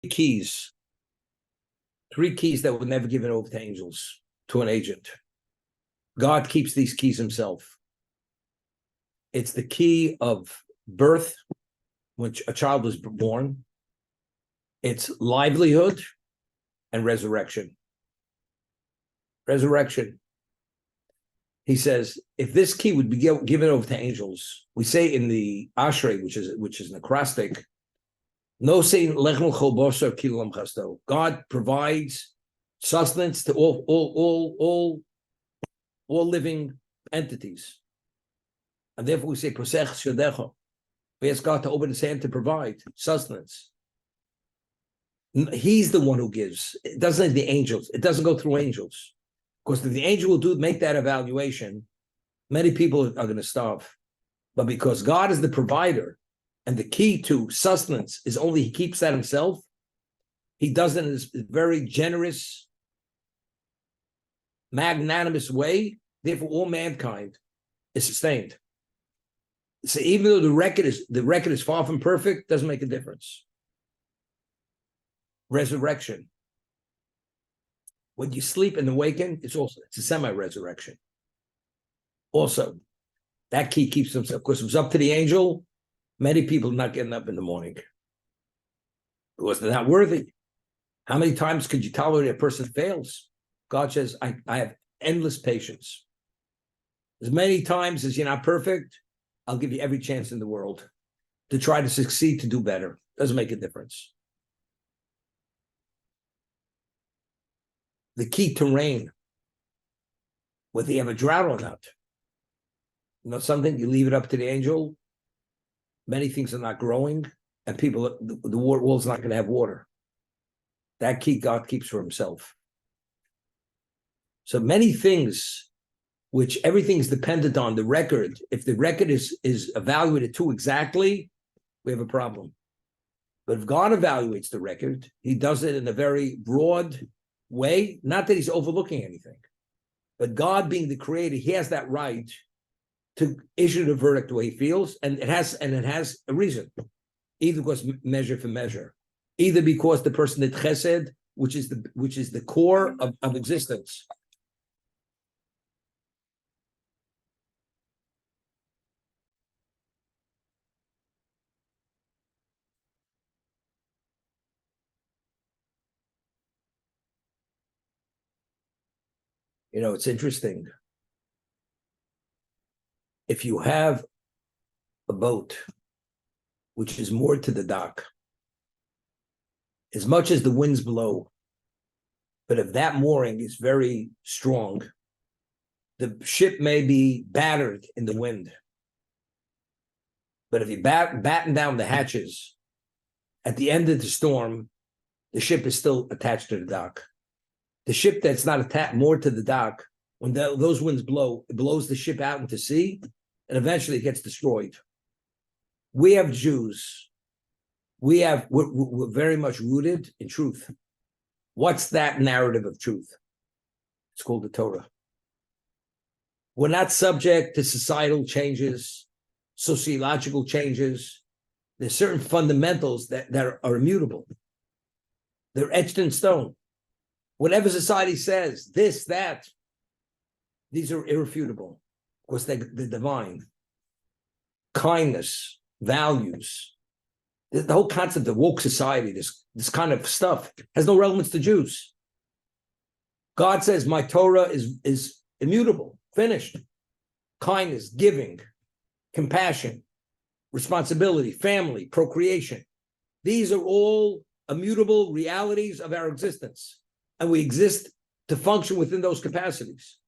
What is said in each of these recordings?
keys. 3 keys that were never given over to angels, to an agent. God keeps these keys himself. It's the key of birth, when a child was born. It's livelihood and resurrection. Resurrection. He says, if this key would be given over to angels, we say in the Ashrei, which is an acrostic, no saying lechem cholbosa kilam chasto. God provides sustenance to all living entities, and therefore we say prosech shadecha. We ask God to open His hand to provide sustenance. He's the one who gives. It doesn't the angels. It doesn't go through angels, because if the angel will make that evaluation, many people are going to starve. But because God is the provider, and the key to sustenance is only He keeps that Himself, He does it in this very generous, magnanimous way. Therefore, all mankind is sustained. So even though the record is far from perfect, doesn't make a difference. Resurrection. When you sleep and awaken, it's a semi-resurrection. Also, that key keeps himself. Of course, it was up to the angel. Many people are not getting up in the morning because they're not worthy. How many times could you tolerate a person fails? God says, I have endless patience. As many times as you're not perfect, I'll give you every chance in the world to try to succeed, to do better. Doesn't make a difference. The key to rain, whether you have a drought or not. You know something? You leave it up to the angel. Many things are not growing, and the world's not going to have water. That key God keeps for Himself. So many things, which everything is dependent on the record. If the record is evaluated too exactly, we have a problem. But if God evaluates the record, He does it in a very broad way. Not that He's overlooking anything, but God, being the creator, He has that right to issue the verdict the way He feels, and it has a reason. Either because measure for measure, either because the person did chesed, which is the core of existence. You know, it's interesting. If you have a boat which is moored to the dock, as much as the winds blow, but if that mooring is very strong, the ship may be battered in the wind. But if you batten down the hatches, at the end of the storm, the ship is still attached to the dock. The ship that's not moored to the dock, when those winds blow, it blows the ship out into sea, and eventually it gets destroyed. We have Jews. We're very much rooted in truth. What's that narrative of truth? It's called the Torah. We're not subject to societal changes, sociological changes. There's certain fundamentals that are immutable. They're etched in stone. Whatever society says, this, that, these are irrefutable because they're divine. Kindness, values, the whole concept of woke society, this kind of stuff has no relevance to Jews. God says, my Torah is immutable, finished. Kindness, giving, compassion, responsibility, family, procreation. These are all immutable realities of our existence. And we exist to function within those capacities.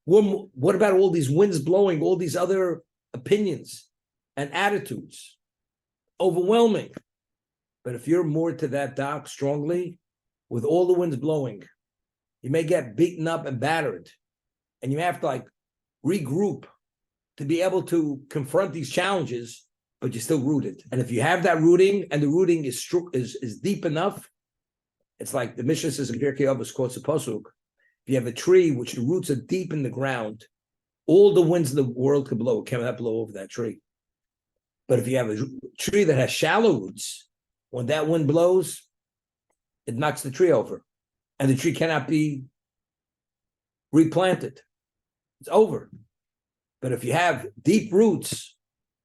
What about all these winds blowing, all these other opinions and attitudes? Overwhelming. But if you're moored to that dock strongly, with all the winds blowing, you may get beaten up and battered. And you have to regroup to be able to confront these challenges, but you're still rooted. And if you have that rooting, and the rooting is deep enough, it's like the Mishnah says in Pirkei Avos, quotes a pasuk. If you have a tree which the roots are deep in the ground, all the winds in the world could blow. It cannot blow over that tree. But if you have a tree that has shallow roots, When that wind blows, it knocks the tree over, and the tree cannot be replanted. It's over. But if you have deep roots,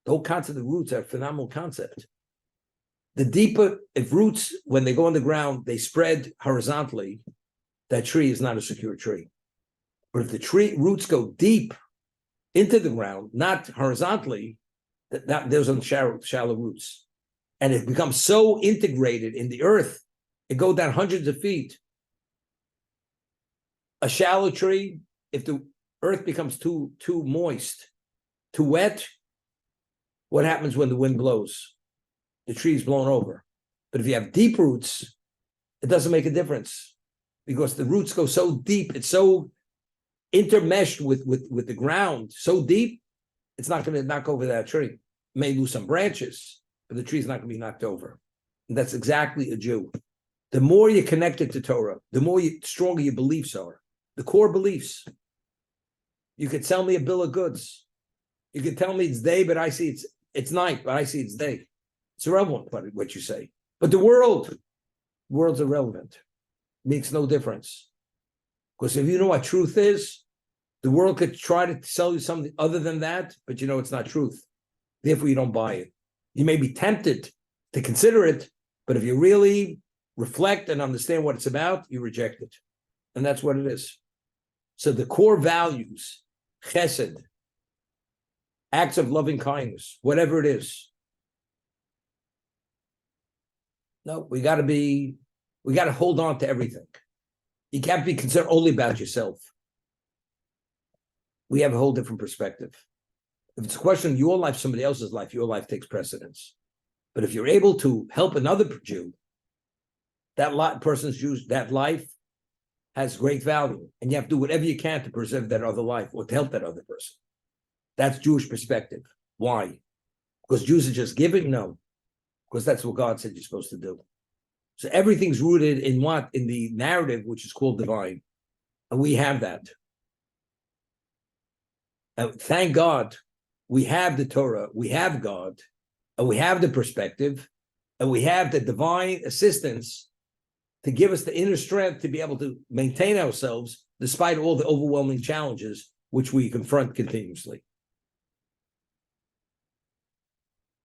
the whole concept of roots are a phenomenal concept. The deeper, if roots, when they go on the ground, they spread horizontally, that tree is not a secure tree. But if the tree roots go deep into the ground, not horizontally, there's on shallow roots. And it becomes so integrated in the earth, it goes down hundreds of feet. A shallow tree, if the earth becomes too moist, too wet, what happens when the wind blows? The tree is blown over. But if you have deep roots, it doesn't make a difference because the roots go so deep, it's so intermeshed with the ground, so deep, it's not going to knock over that tree. It may lose some branches, but the tree's not going to be knocked over. And that's exactly a Jew. The more you're connected to Torah, the more stronger your beliefs are. The core beliefs. You could sell me a bill of goods. You could tell me it's day, but I see it's night, but I see it's day. It's irrelevant what you say. But the world's irrelevant. It makes no difference. Because if you know what truth is, the world could try to sell you something other than that, but you know it's not truth. Therefore, you don't buy it. You may be tempted to consider it, but if you really reflect and understand what it's about, you reject it. And that's what it is. So the core values, chesed, acts of loving kindness, whatever it is. No, we got to hold on to everything. You can't be concerned only about yourself. We have a whole different perspective. If it's a question of your life, somebody else's life, your life takes precedence. But if you're able to help another Jew, that life has great value. And you have to do whatever you can to preserve that other life or to help that other person. That's Jewish perspective. Why? Because Jews are just giving? No. Because that's what God said you're supposed to do. So everything's rooted in what? In the narrative, which is called divine. And we have that. And thank God we have the Torah, we have God, and we have the perspective, and we have the divine assistance to give us the inner strength to be able to maintain ourselves despite all the overwhelming challenges which we confront continuously.